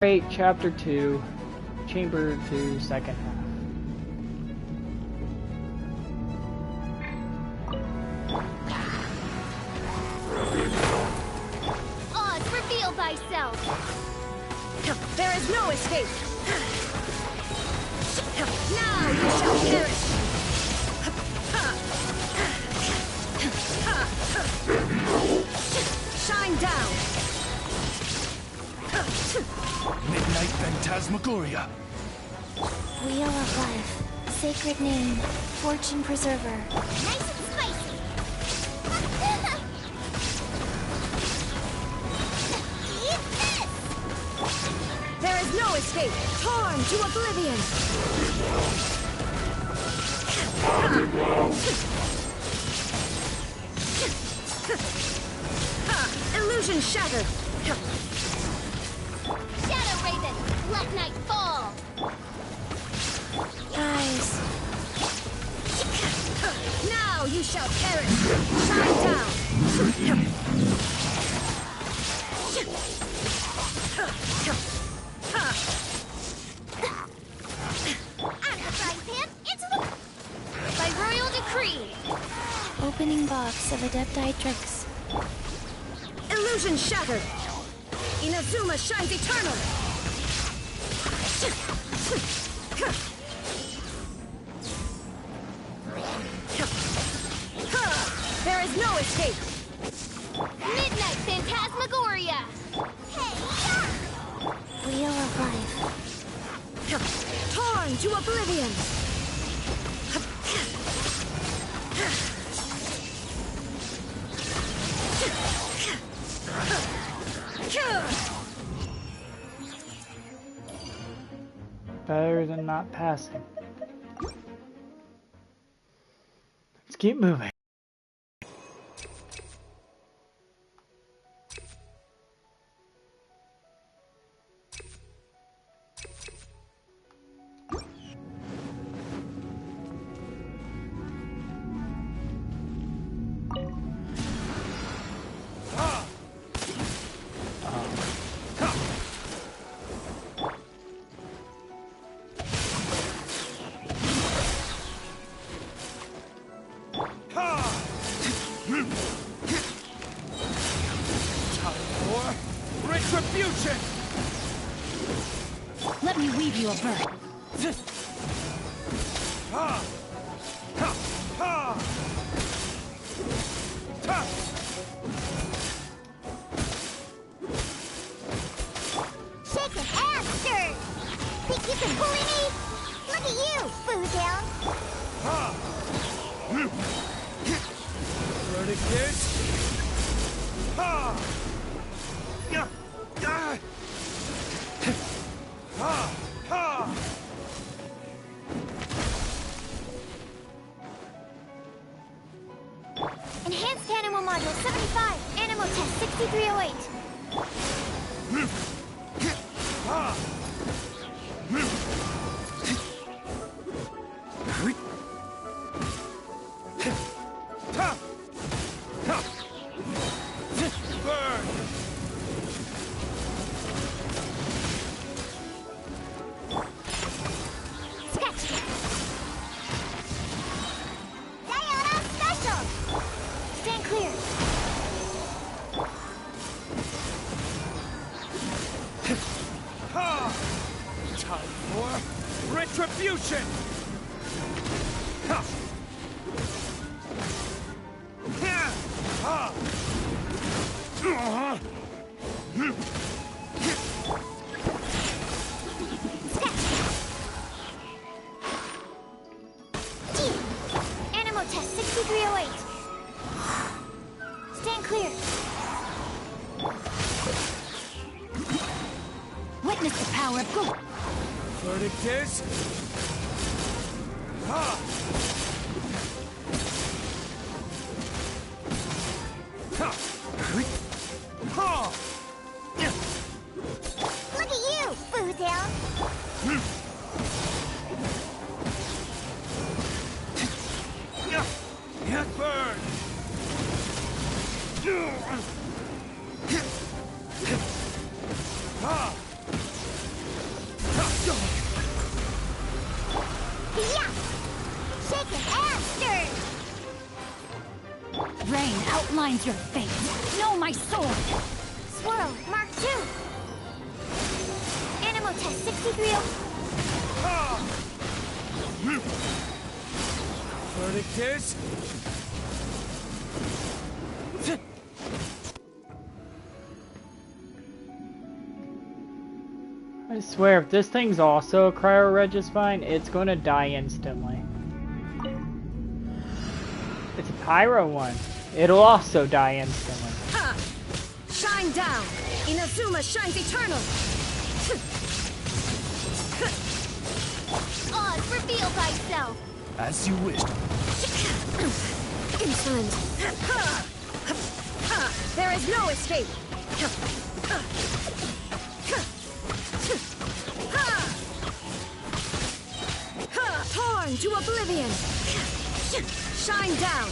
8, Chapter 2, Chamber 2, second half. Oz, reveal thyself! There is no escape! Now you shall perish! Shine down! Midnight Phantasmagoria. Wheel of Life. Sacred name. Fortune Preserver. Nice and spicy! Eat this! There is no escape! Torn to oblivion! Illusion shattered! Shadow Raven! Let night fall! Guys. Now you shall perish! Shine down! Out of the frying pan, into the... By royal decree! Opening box of Adepti Tricks. Illusion shattered! Inazuma shines eternal! There is no escape! Midnight Phantasmagoria! Hey, Wheel of Life. torn to oblivion! Better than not passing. Let's keep moving. Retribution! Let me weave you a bird. Ha! Ha! Ha! Ha! Shake an ass, sir! Think you can bully me? Look at you, Foodhound! Ha! Verdict Ha! Yeah! Ah! Ha! Ha! Enhanced Animal Module 75, Animal Test 6308. Ha! Ha! Ha! Burn! Sketch! Diana Special! Stand clear! Ha! Time for retribution! Ha! Ha! Ha! G! Animal Test 6308. Stand clear! Witness the power of good! Verdict is... Ha! Ha! Ha! Look at you, Foodhound! Get burned! Ha! finds your fate. Know my sword. Swirl, Mark 2. Animal test 63. Verdict is... I swear, if this thing's also a cryo-registine, it's gonna die instantly. It's a pyro one. It'll also die instantly. Ha! Shine down! Inazuma shines eternal! Oz, reveal thyself. As you wished. Insolent! There is no escape! Torn to oblivion! Shine down!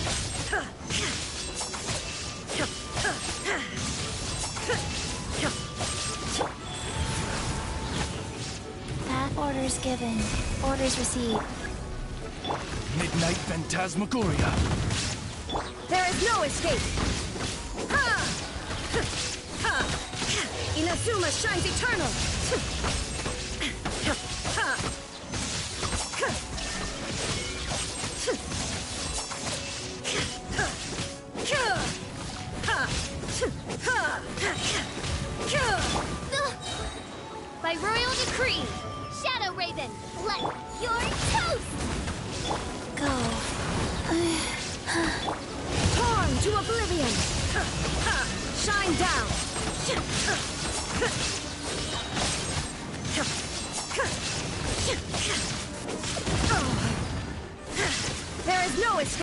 Path orders given. Orders received. Midnight Phantasmagoria. There is no escape! Inazuma shines eternal! By royal decree, Shadow Raven, let your toast. Go. Torn to oblivion! Shine down! There is no escape!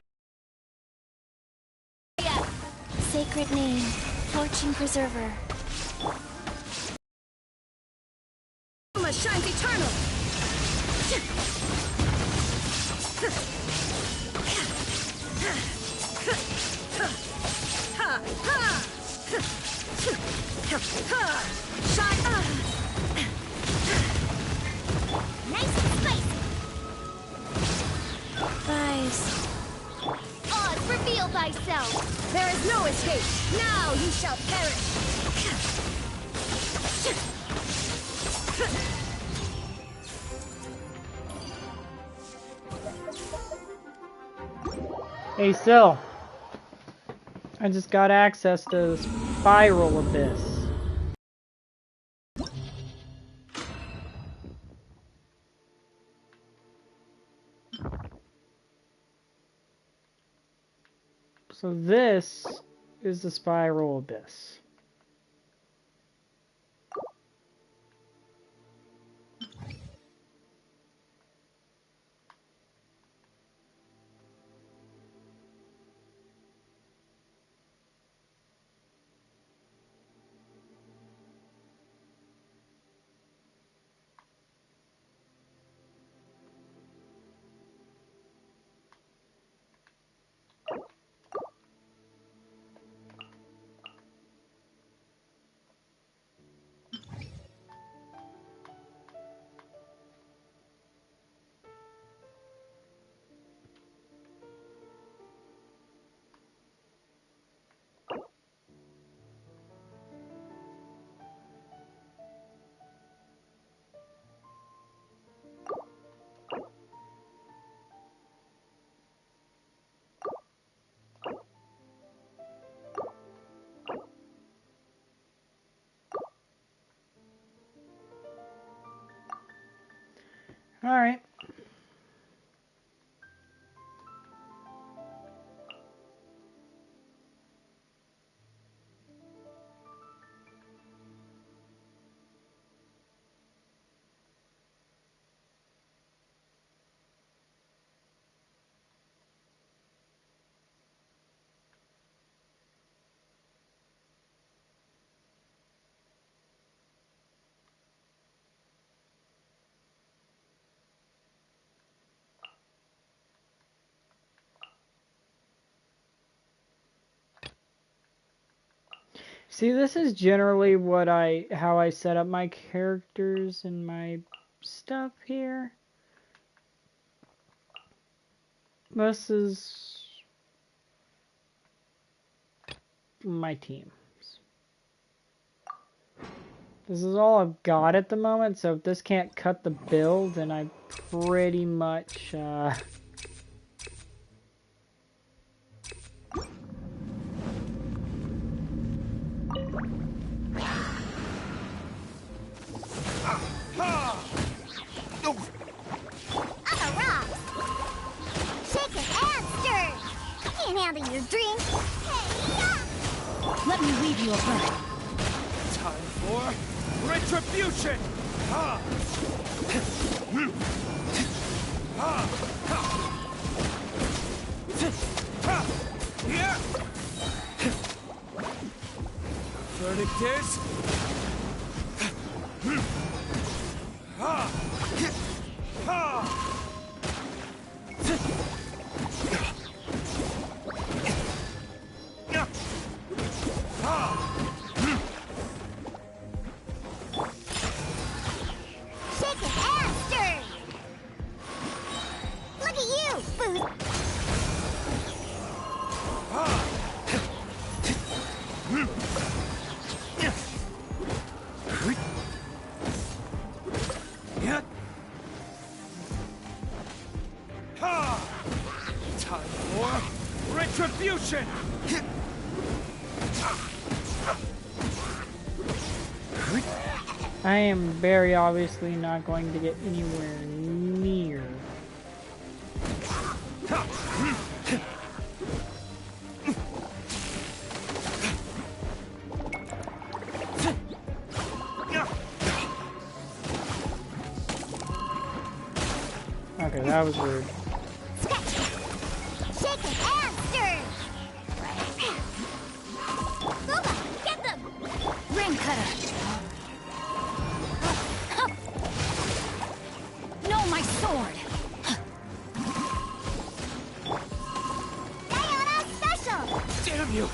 Sacred name. Fortune preserver. Inazuma shines eternal! Shine! Nice and spicy. Rise. Oz, reveal thyself. There is no escape! Now you shall perish! Hey, Sil. I just got access to the Spiral Abyss. So this is the Spiral Abyss. All right. See, this is generally how I set up my characters and my stuff here. This is my teams. This is all I've got at the moment, so if this can't cut the bill, then I pretty much, I'm a rock. Shaken and stirred. I can't handle your drink. Hey, yeah. Let me leave you a breath. Time for retribution! Ha! Ha! Ha! Yeah! Verdict is... Ha! Ha! Shaken and stirred. Look at you, boo. Yeah. Ha! Time for retribution! I am very obviously not going to get anywhere near. Okay, that was rude. Shaken and stirred. Booba, get them. Ring cutter. No, my sword. Diana special. Damn you!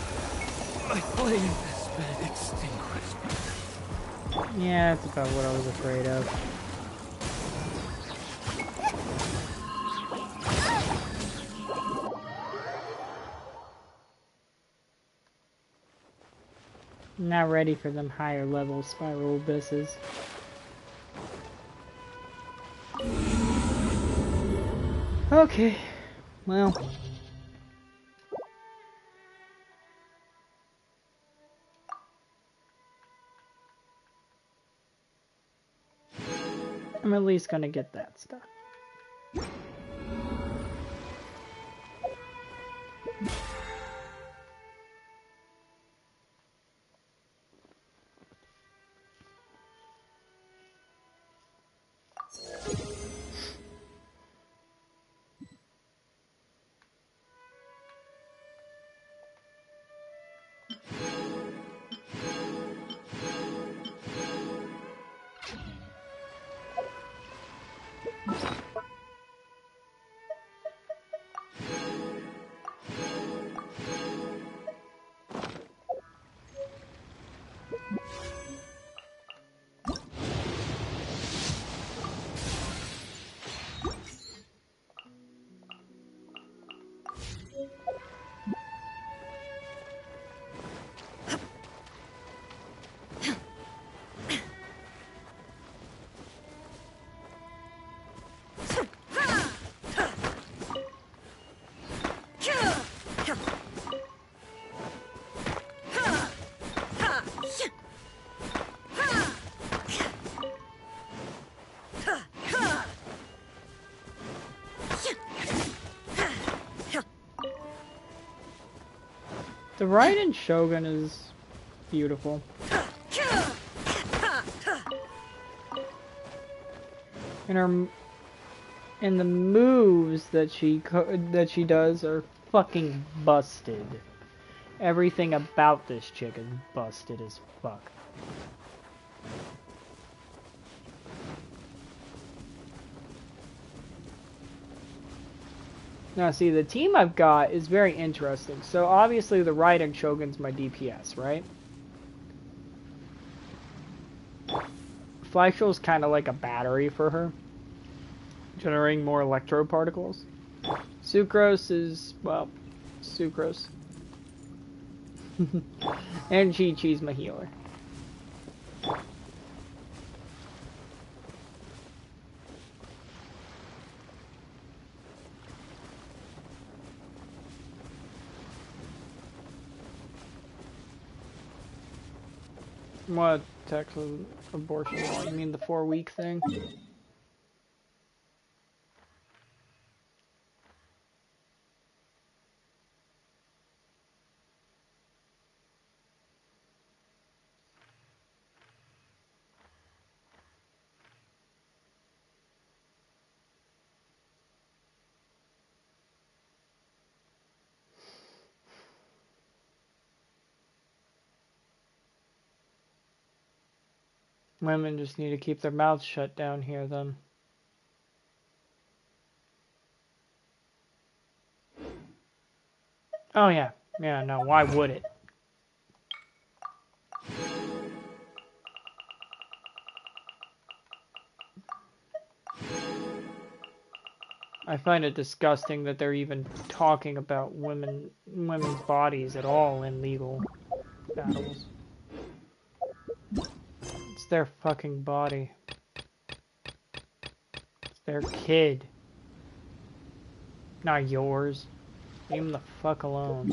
My flame has been extinguished. Yeah, that's about what I was afraid of. Not ready for them higher level spiral abysses. Okay, well. I'm at least gonna get that stuff. The Raiden Shogun is beautiful. And the moves that she does are fucking busted. Everything about this chick is busted as fuck. Now see, the team I've got is very interesting. So obviously the Raiden Shogun's my DPS, right? Fleischl's kind of like a battery for her, generating more electro particles. Sucrose is, well, Sucrose. And Chi-Chi's my healer. What Texas abortion law? You mean the 4-week thing? Women just need to keep their mouths shut down here then. Oh yeah. Yeah, no, why would it? I find it disgusting that they're even talking about women's bodies at all in legal battles. It's their fucking body. It's their kid. Not yours. Leave them the fuck alone.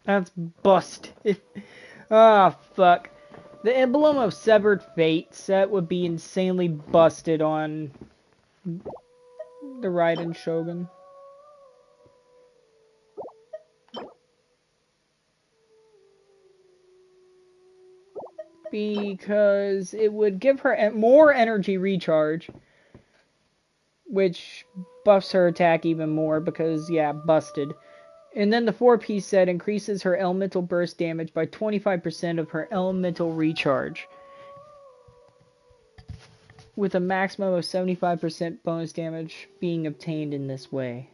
That's busted. Ah, fuck. The emblem of Severed Fate set would be insanely busted on the Raiden Shogun. Because it would give her more energy recharge, which buffs her attack even more because, yeah, busted. And then the 4-piece set increases her elemental burst damage by 25% of her elemental recharge, with a maximum of 75% bonus damage being obtained in this way.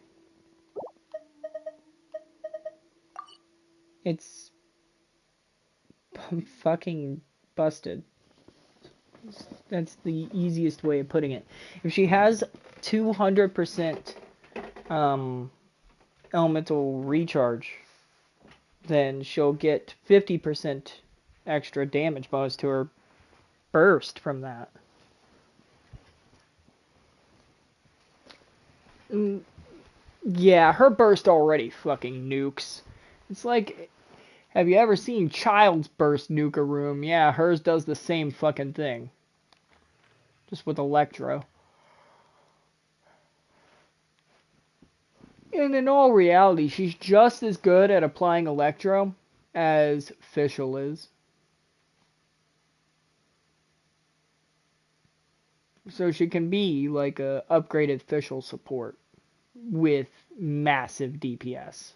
It's fucking busted. That's the easiest way of putting it. If she has 200% elemental recharge, then she'll get 50% extra damage bonus to her burst from that. Yeah, her burst already fucking nukes. It's like, have you ever seen Child's Burst nuke a room? Yeah, hers does the same fucking thing. Just with Electro. And in all reality, she's just as good at applying Electro as Fischl is. So she can be like a upgraded Fischl support with massive DPS.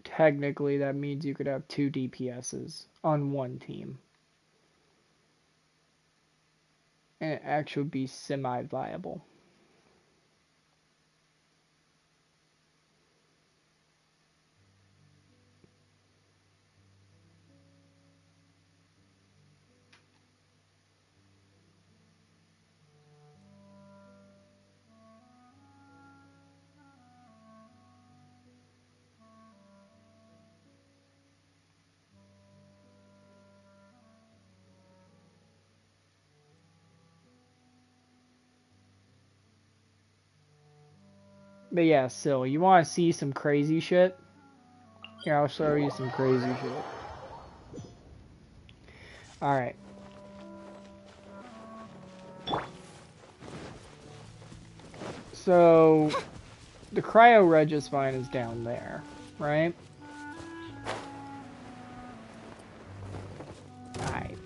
Technically, that means you could have 2 DPSs on one team. And it actually would be semi-viable. But yeah, Syl, you want to see some crazy shit? Here, I'll show you some crazy shit. Alright. So, the cryo Regisvine is down there, right? Alright.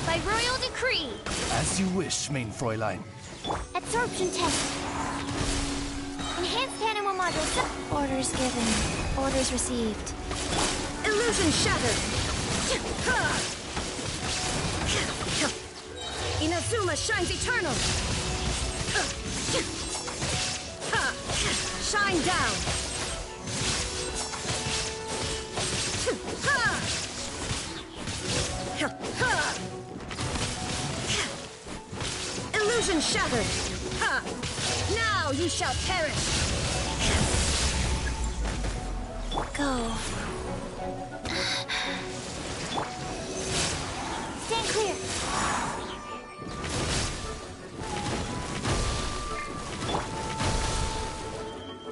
By royal decree. As you wish, main Fräulein. Absorption test. Enhanced animal module. Orders given. Orders received. Illusion shattered. Inazuma shines eternal. Shine down. Illusion shattered. Now you shall perish. Go. Stand clear.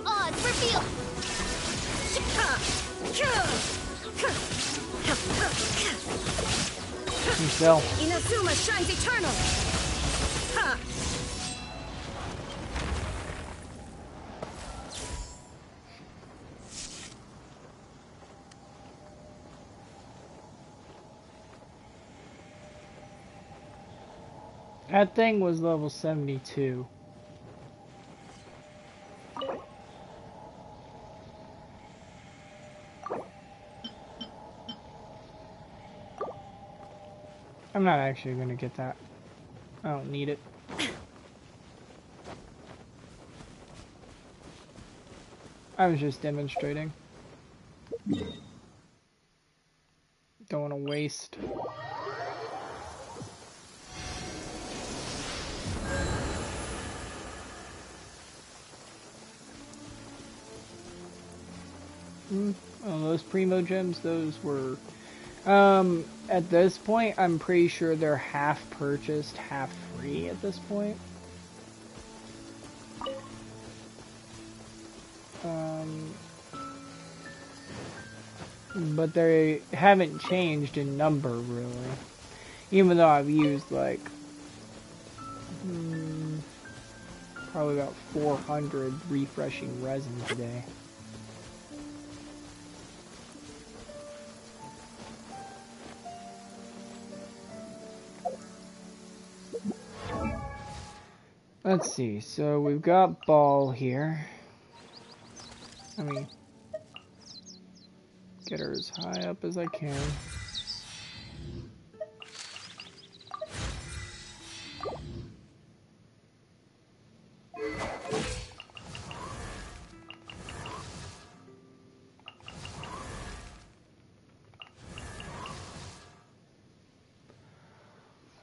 Odds revealed. Syl. Inazuma shines eternal. That thing was level 72. I'm not actually gonna get that. I don't need it. I was just demonstrating. Don't want to waste. Oh, those Primo gems, those were... at this point, I'm pretty sure they're half purchased, half free at this point. But they haven't changed in number, really. Even though I've used, like, probably about 400 refreshing resin today. Let's see, so we've got Ball here. Let me get her as high up as I can.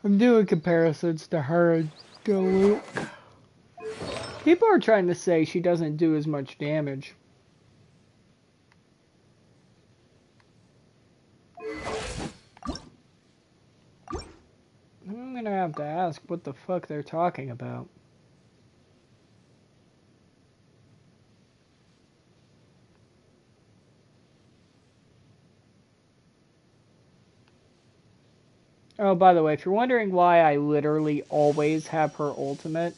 I'm doing comparisons to her and Luke. People are trying to say she doesn't do as much damage. I'm gonna have to ask what the fuck they're talking about. Oh, by the way, if you're wondering why I literally always have her ultimate,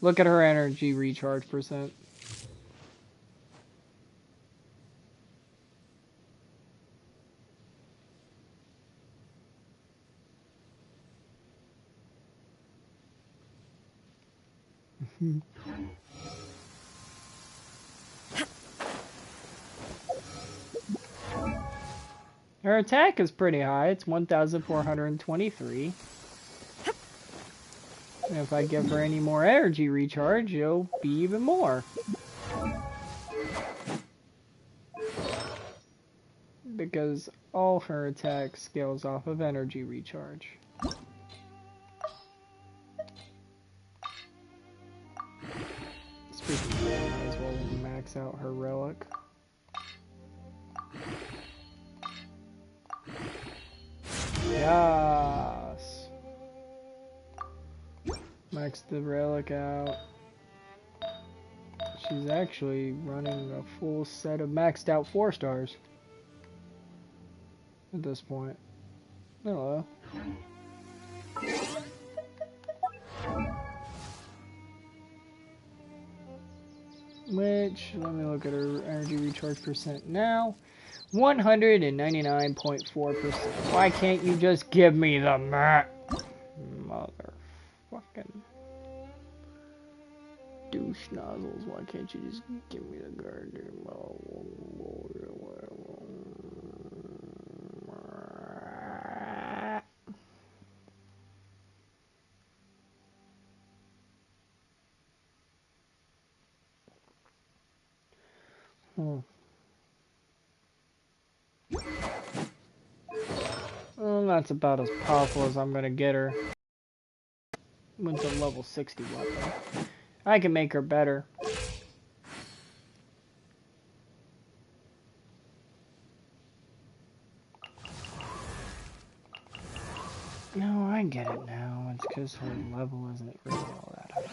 look at her energy recharge percent. Her attack is pretty high. It's 1,423. And if I give her any more energy recharge, it'll be even more. Because all her attack scales off of energy recharge. Speaking of that, I might as well max out her relic. Yes. max the relic out. She's actually running a full set of maxed out 4 stars at this point. Hello. Which, let me look at her energy recharge percent now. 199.4%. Why can't you just give me the map? Motherfucking douche nozzles. Why can't you just give me the goddamn? Well, that's about as powerful as I'm gonna get her. With a level 60 weapon. I can make her better. No, I get it now. It's because her level isn't really all that high.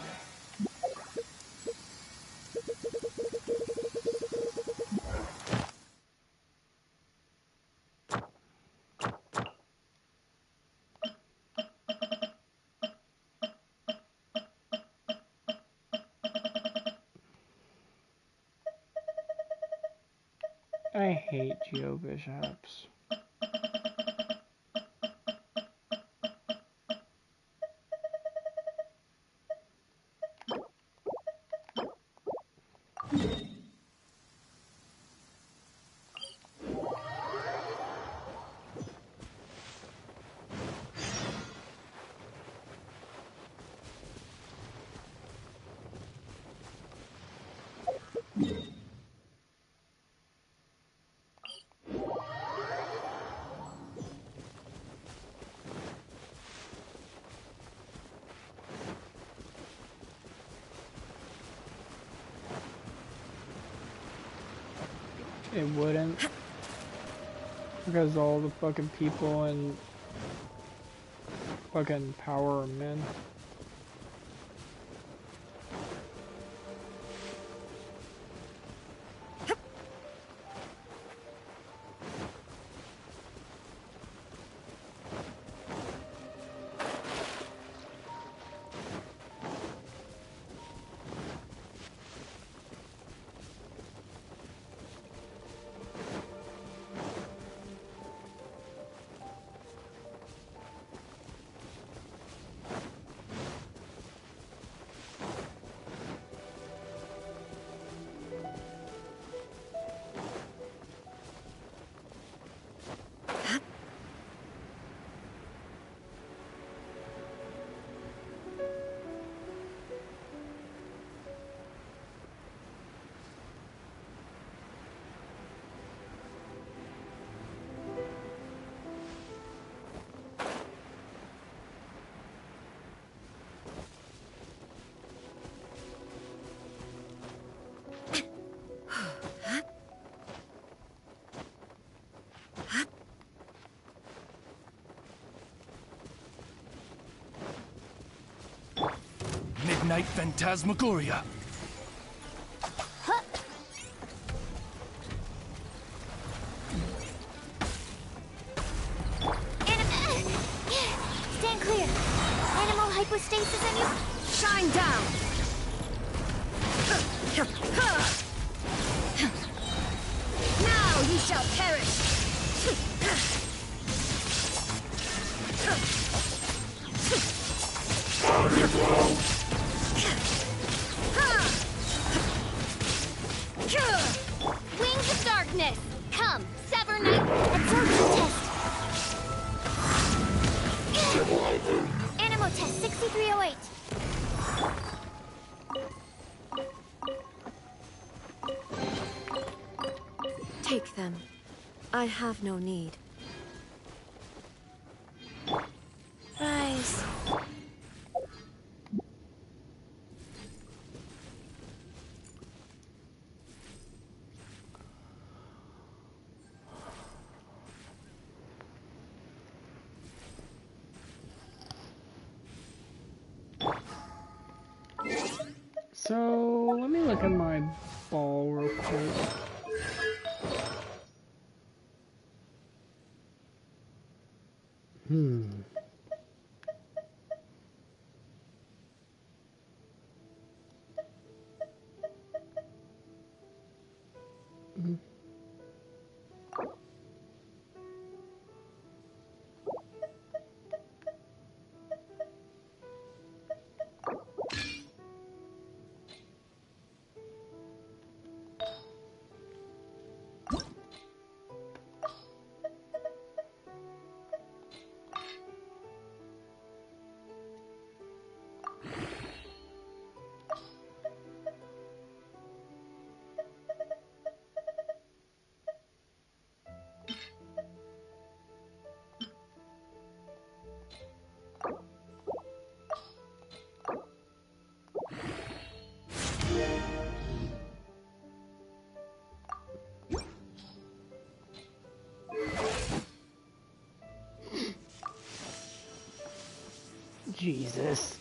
I hate Geo Bishops. It wouldn't. Because all the fucking people in fucking power are men. Midnight Phantasmagoria. Stand clear. Animal hypostasis and you. Shine down. Now you shall perish. Wings of darkness. Come, sever night. Absorption test. Animal test 6308. Take them. I have no need. Rise. So, let me look at my ball real quick. Hmm. Jesus.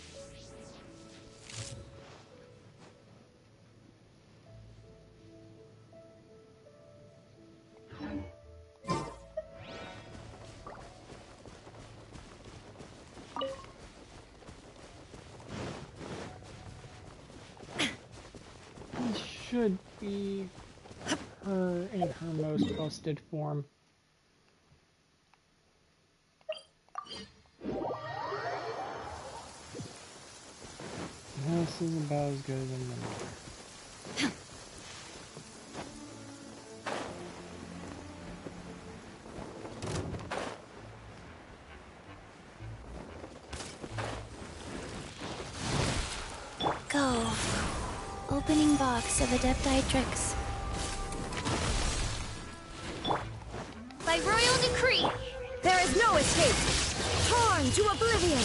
This should be her in her most busted form. This is about as good as I'm gonna. Go. Opening box of Adepti tricks. By royal decree, There is no escape. Torn to oblivion.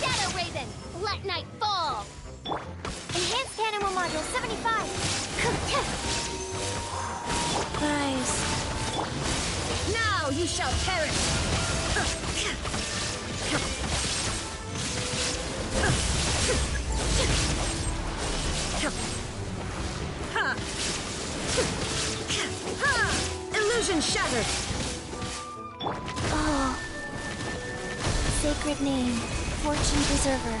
Shadow Raven, let night fall. Enhanced cannon module 75. Surprise. Now you shall perish. Illusion shattered. Oh. Sacred name. Fortune preserver.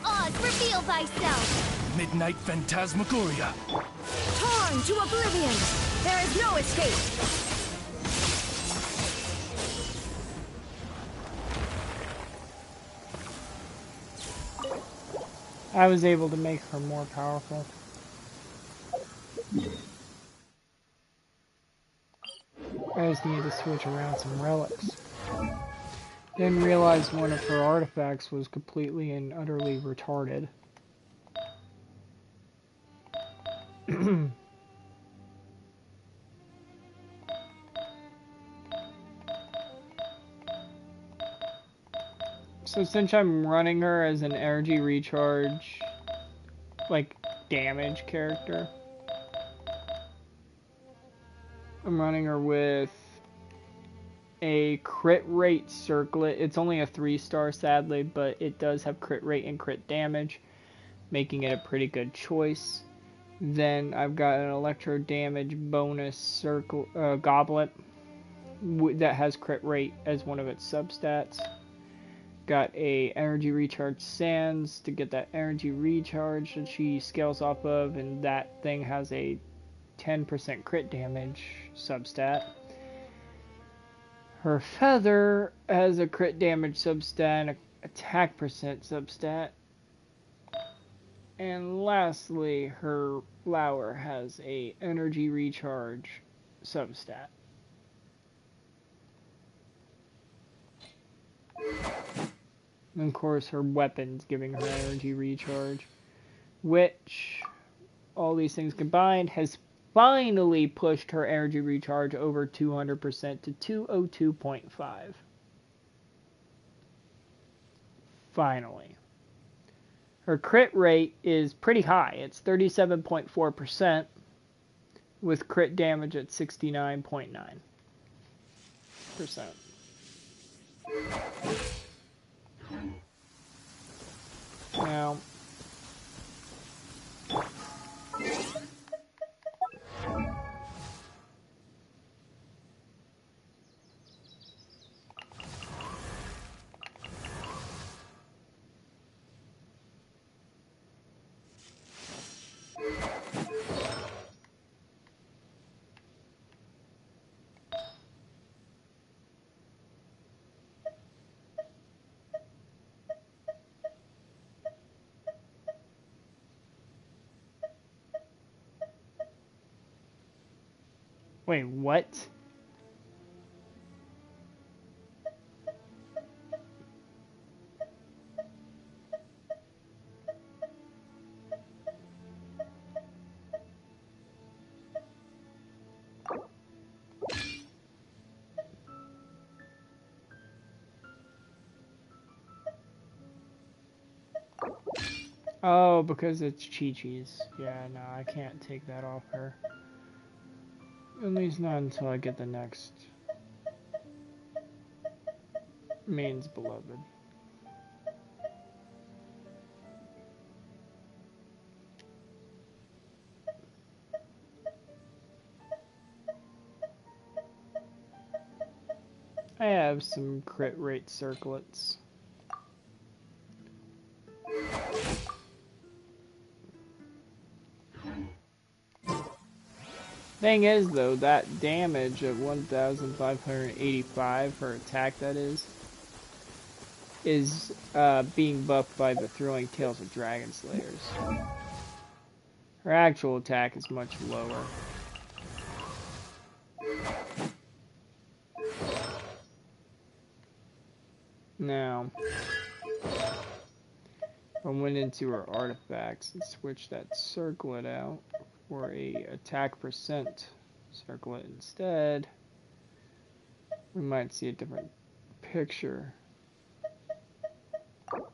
Oz, reveal thyself. Midnight Phantasmagoria. Torn to oblivion. There is no escape. I was able to make her more powerful. I just needed to switch around some relics. Didn't realize one of her artifacts was completely and utterly retarded. So since I'm running her as an energy recharge, like, damage character, I'm running her with a crit rate circlet. It's only a 3-star sadly, but it does have crit rate and crit damage, making it a pretty good choice. Then I've got an electro damage bonus circle goblet that has crit rate as one of its substats. Got a energy recharge sands to get that energy recharge that she scales off of, and that thing has a 10% crit damage substat. Her feather has a crit damage substat and a attack percent substat. And lastly, her flower has a energy recharge substat. And of course, her weapon's giving her energy recharge, which, all these things combined, has finally pushed her energy recharge over 200% to 202.5. Finally. Her crit rate is pretty high. It's 37.4% with crit damage at 69.9%. Now, wait, what? Oh, because it's Chi-Chi's. Yeah, no, I can't take that off her. At least not until I get the next Main's Beloved. I have some crit rate circlets. Thing is, though, that damage of 1,585 her attack, that is being buffed by the Throwing Tails of Dragon Slayers. Her actual attack is much lower. Now, I went into her artifacts and switched that circlet out for a attack percent circlet instead. We might see a different picture. Let's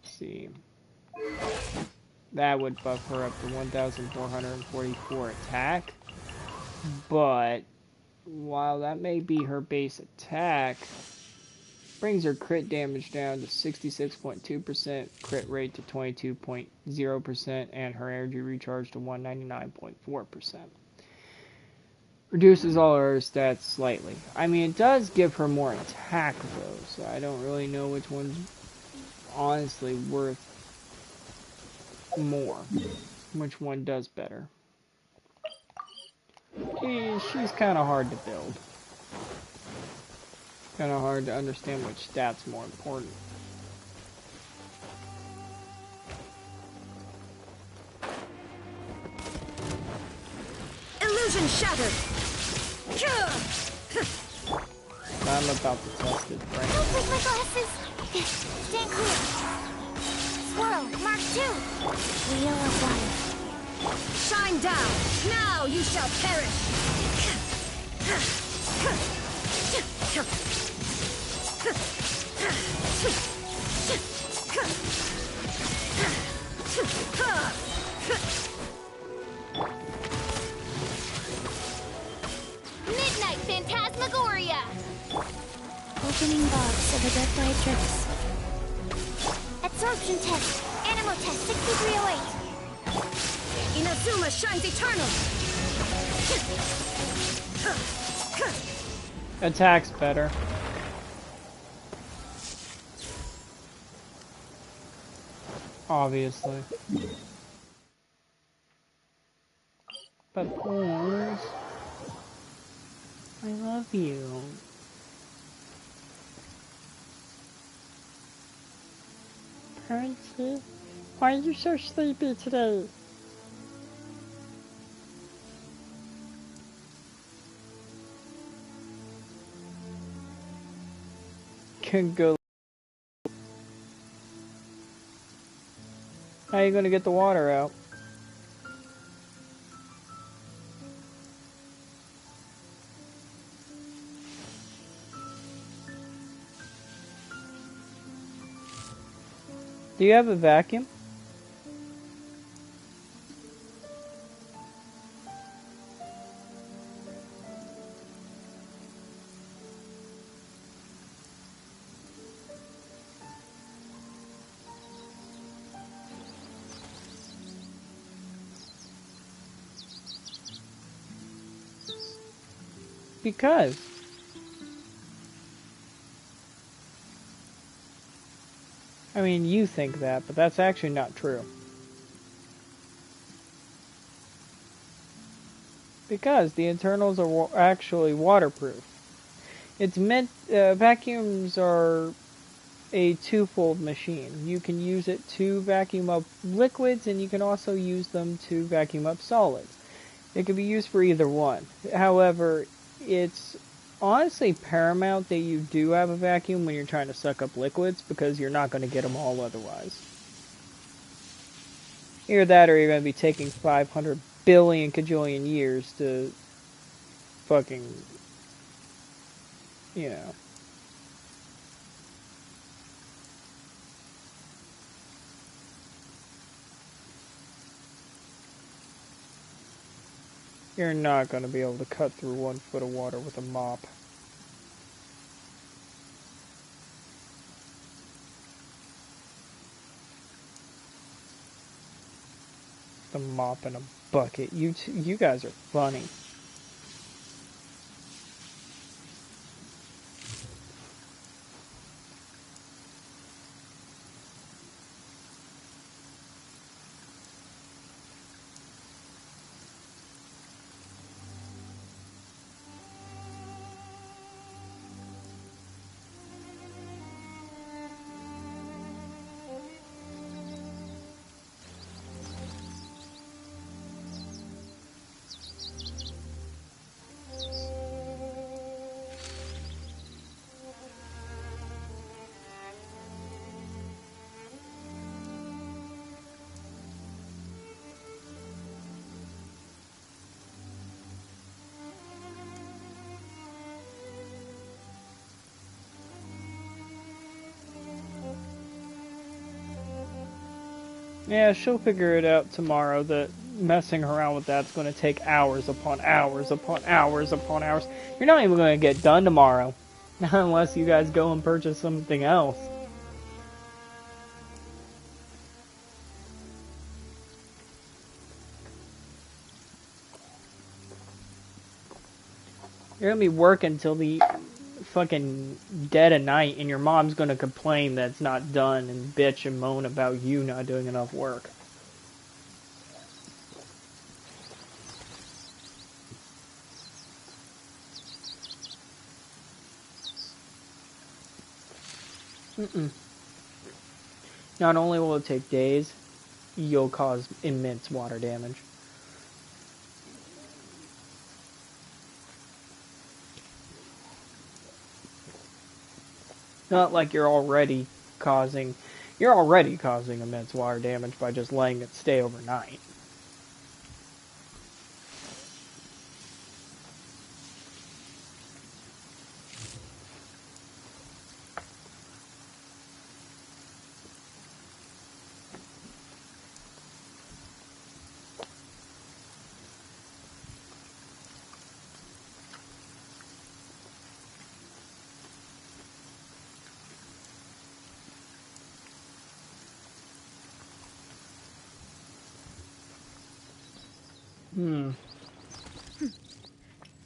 see. That would buff her up to 1,444 attack, but while that may be her base attack, brings her crit damage down to 66.2%, crit rate to 22.0%, and her energy recharge to 199.4%. Reduces all her stats slightly. I mean, it does give her more attack, though, so I don't really know which one's honestly worth more. Which one does better. She's kind of hard to build. Kind of hard to understand which stat's more important. Illusion shattered. I'm about to test it, right? Don't break my glasses! Stand clear! Swirl, Mark 2! Wheel of Water. Shine down. Now you shall perish. Midnight Phantasmagoria! Opening box of Adepti-Trix. Absorption test. Animal test 6308. Inazuma shines eternal. Attack's better. Obviously. But Pores, I love you. Percy, why are you so sleepy today? Can go. How are you gonna get the water out? Do you have a vacuum? Because. I mean, you think that, but that's actually not true. Because the internals are actually waterproof. It's meant, vacuums are a twofold machine. You can use it to vacuum up liquids, and you can also use them to vacuum up solids. It can be used for either one. However, it's honestly paramount that you do have a vacuum when you're trying to suck up liquids, because you're not going to get them all otherwise. Either that, or you're going to be taking 500 billion cajillion years to fucking, you know. You're not going to be able to cut through 1 foot of water with a mop. The mop in a bucket. You guys are funny. Yeah, she'll figure it out tomorrow that messing around with that's going to take hours upon hours upon hours upon hours. You're not even going to get done tomorrow. Unless you guys go and purchase something else. You're going to be working till the fucking dead of night, and your mom's going to complain that it's not done and bitch and moan about you not doing enough work. Not only will it take days, you'll cause immense water damage. Not like you're already causing immense water damage by just letting it stay overnight.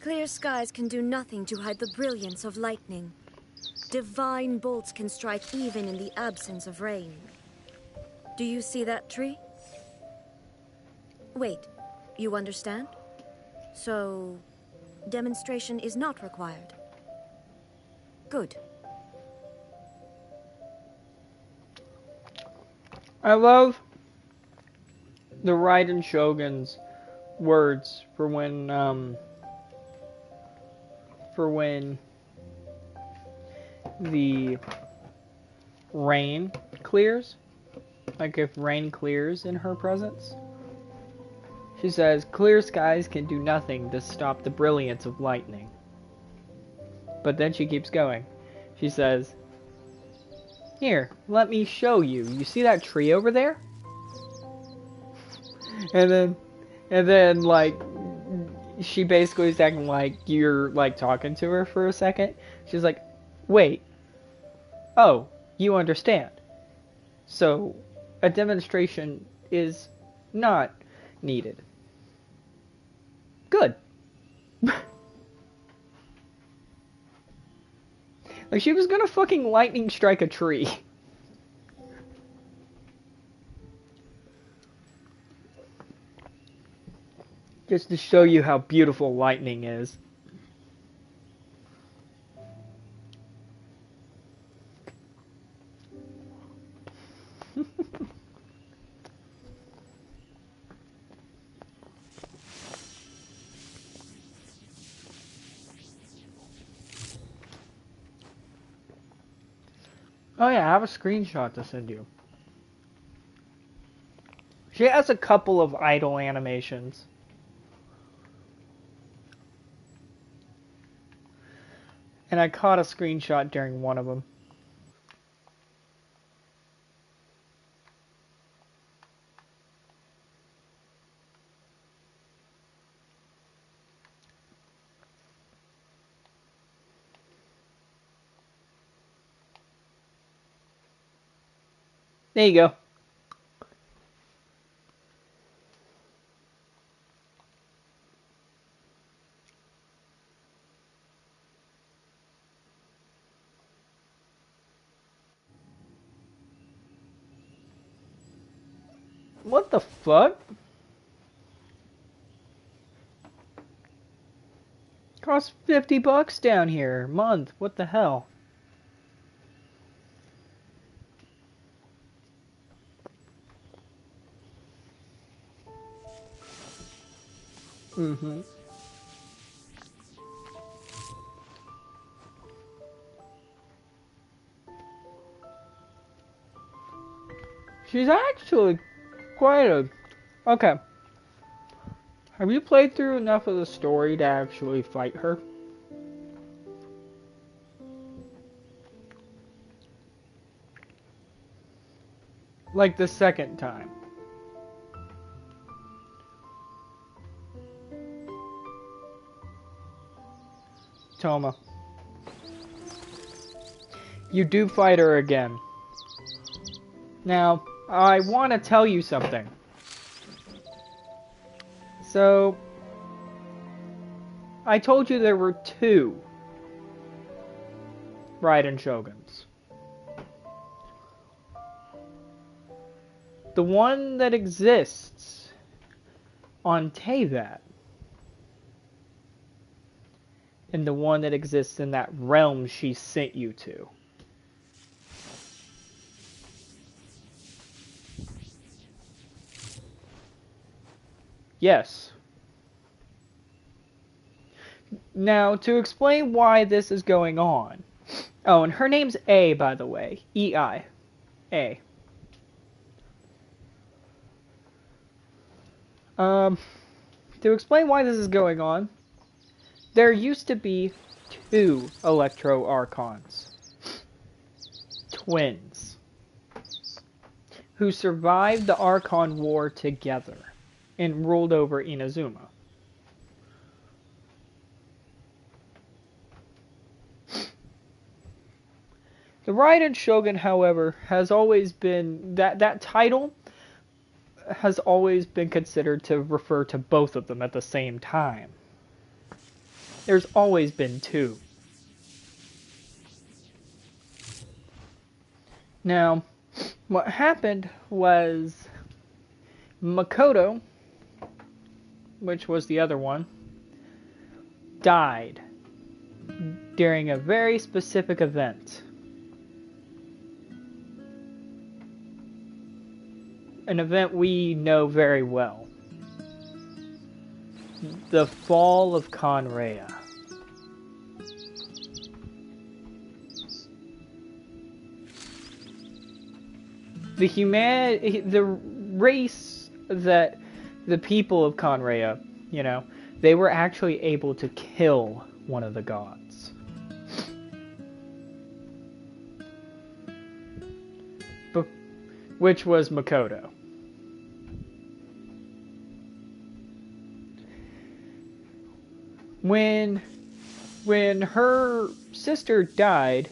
Clear skies can do nothing to hide the brilliance of lightning. Divine bolts can strike even in the absence of rain. Do you see that tree? Wait, you understand? So, demonstration is not required. Good. I love the Raiden Shogun's words for when the rain clears. Like if rain clears in her presence. She says, clear skies can do nothing to stop the brilliance of lightning. But then she keeps going. She says, Here, let me show you. You see that tree over there? And then, like, she basically is acting like you're, like, talking to her for a second. She's like, wait. Oh, you understand. So, a demonstration is not needed. Good. Like, she was gonna fucking lightning strike a tree. Just to show you how beautiful lightning is. Oh yeah, I have a screenshot to send you. She has a couple of idle animations. And I caught a screenshot during one of them. There you go. What the fuck? Costs $50 down here a month. What the hell? Mm-hmm. She's actually quite a... Okay. Have you played through enough of the story to actually fight her? Like the second time. Toma. You do fight her again. Now, I want to tell you something. So, I told you there were two Raiden Shoguns. The one that exists on Teyvat, and the one that exists in that realm she sent you to. Yes. Now, to explain why this is going on. Oh, and her name's A, by the way. E-I. A. To explain why this is going on, there used to be two Electro Archons. Twins. Who survived the Archon War together and ruled over Inazuma. The Raiden Shogun, however, has always been... That title has always been considered to refer to both of them at the same time. There's always been two. Now, what happened was Makoto, which was the other one, died during a very specific event. An event we know very well. The fall of Conrea. The race that the people of Conrea, you know, they were actually able to kill one of the gods. which was Makoto. When her sister died,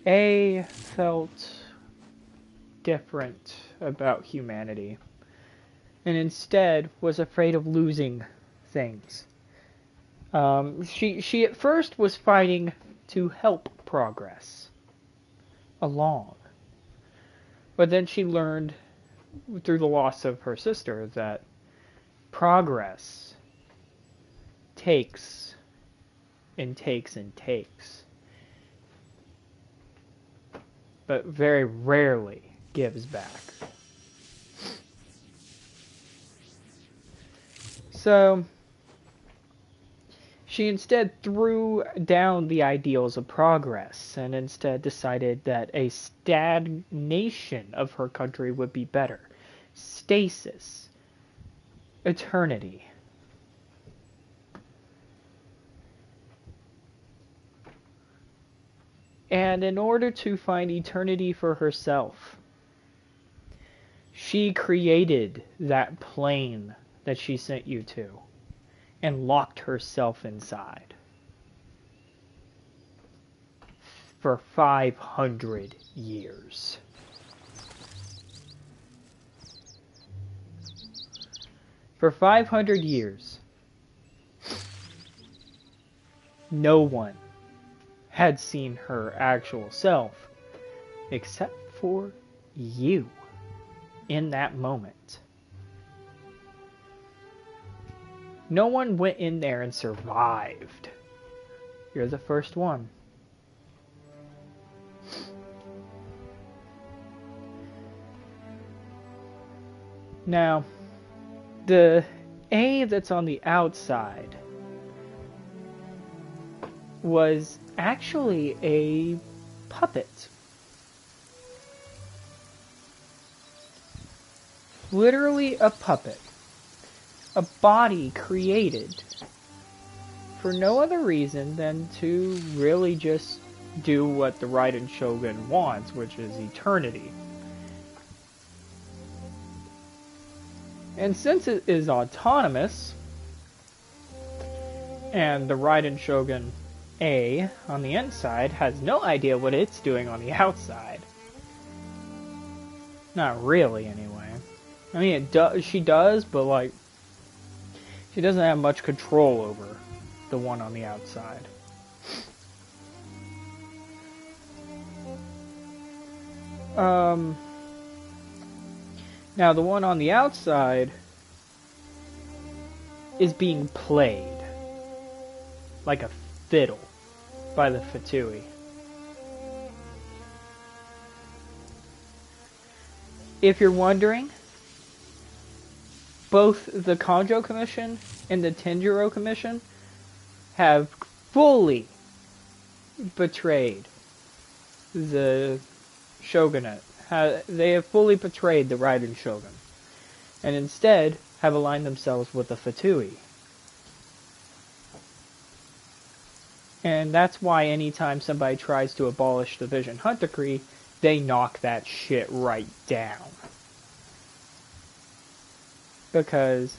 A felt different about humanity, and instead was afraid of losing things. She at first was fighting to help progress along, but then she learned through the loss of her sister that progress takes and takes and takes, but very rarely gives back. So she instead threw down the ideals of progress and instead decided that a stagnation of her country would be better. Stasis. Eternity. And in order to find eternity for herself, she created that plane that she sent you to and locked herself inside for 500 years. For 500 years, no one had seen her actual self except for you in that moment. No one went in there and survived. You're the first one. Now, the A that's on the outside was actually a puppet. Literally a puppet. A body created for no other reason than to really just do what the Raiden Shogun wants, which is eternity. And since it is autonomous, and the Raiden Shogun A on the inside has no idea what it's doing on the outside. Not really, anyway. I mean, she does, but like, she doesn't have much control over the one on the outside. Now the one on the outside is being played like a fiddle by the Fatui. If you're wondering, both the Kanjo Commission and the Tenjiro Commission have fully betrayed the shogunate. They have fully betrayed the Raiden Shogun, and instead have aligned themselves with the Fatui. And that's why anytime somebody tries to abolish the Vision Hunt Decree, they knock that shit right down. Because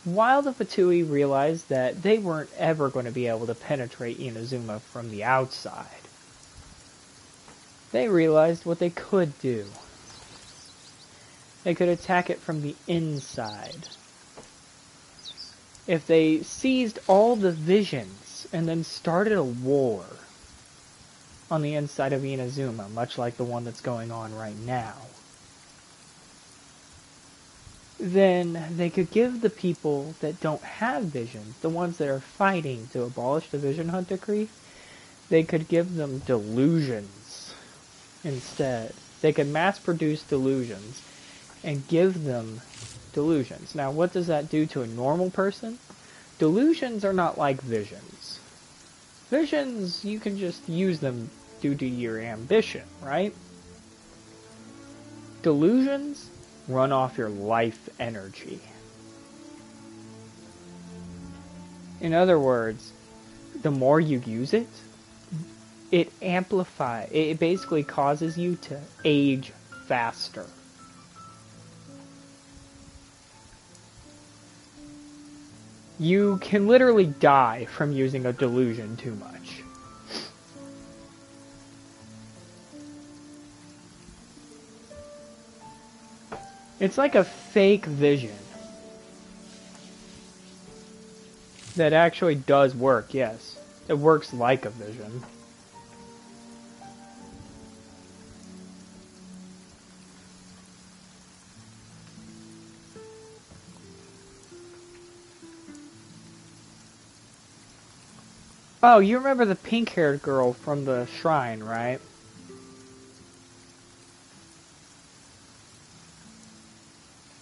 while the Fatui realized that they weren't ever going to be able to penetrate Inazuma from the outside, they realized what they could do. They could attack it from the inside. If they seized all the visions and then started a war on the inside of Inazuma, much like the one that's going on right now, then they could give the people that don't have visions, the ones that are fighting to abolish the Vision Hunt Decree, they could give them delusions instead. They could mass produce delusions and give them delusions. Now, what does that do to a normal person? Delusions are not like visions. Visions, you can just use them due to your ambition, right? Delusions run off your life energy. In other words, the more you use it, it basically causes you to age faster. You can literally die from using a delusion too much. It's like a fake vision that actually does work, yes. It works like a vision. Oh, you remember the pink-haired girl from the shrine, right?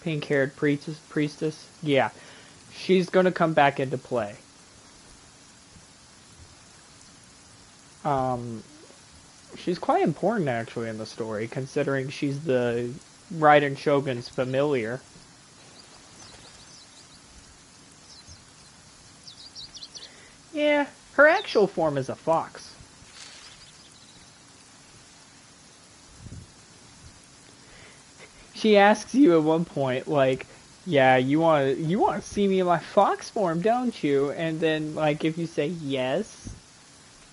Pink-haired priestess? Yeah. She's gonna come back into play. She's quite important, actually, in the story, considering she's the Raiden Shogun's familiar. Yeah, her actual form is a fox. She asks you at one point, like, yeah, you want to see me in my fox form, don't you? And then, like, if you say yes,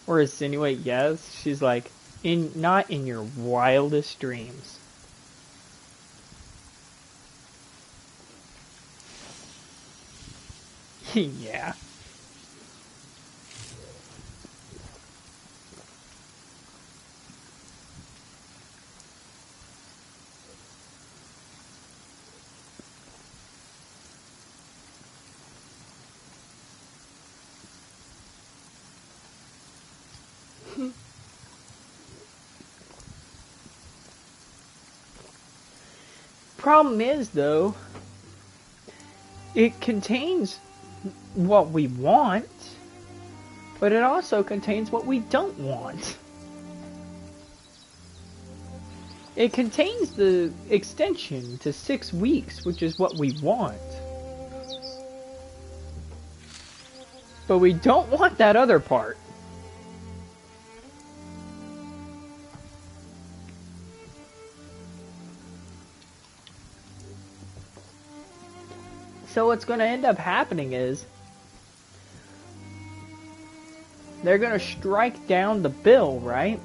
or insinuate yes, she's like, not in your wildest dreams. Yeah. Problem is, though, it contains what we want, but it also contains what we don't want. It contains the extension to 6 weeks, which is what we want. But we don't want that other part. So what's going to end up happening is they're going to strike down the bill, right?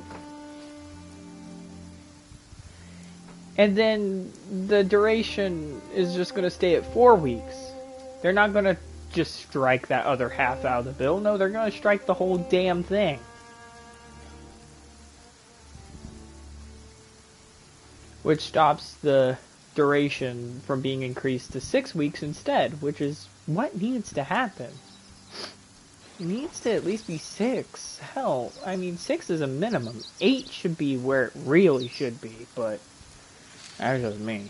And then the duration is just going to stay at 4 weeks. They're not going to just strike that other half out of the bill. No, they're going to strike the whole damn thing. Which stops the duration from being increased to 6 weeks instead, which is what needs to happen. It needs to at least be 6. Hell, I mean, 6 is a minimum. 8 should be where it really should be, but that's just me.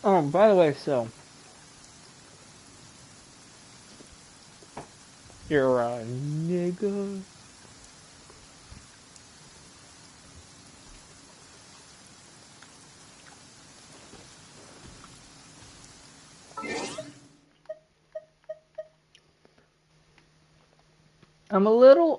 Oh, by the way, so you're a nigga. I'm a little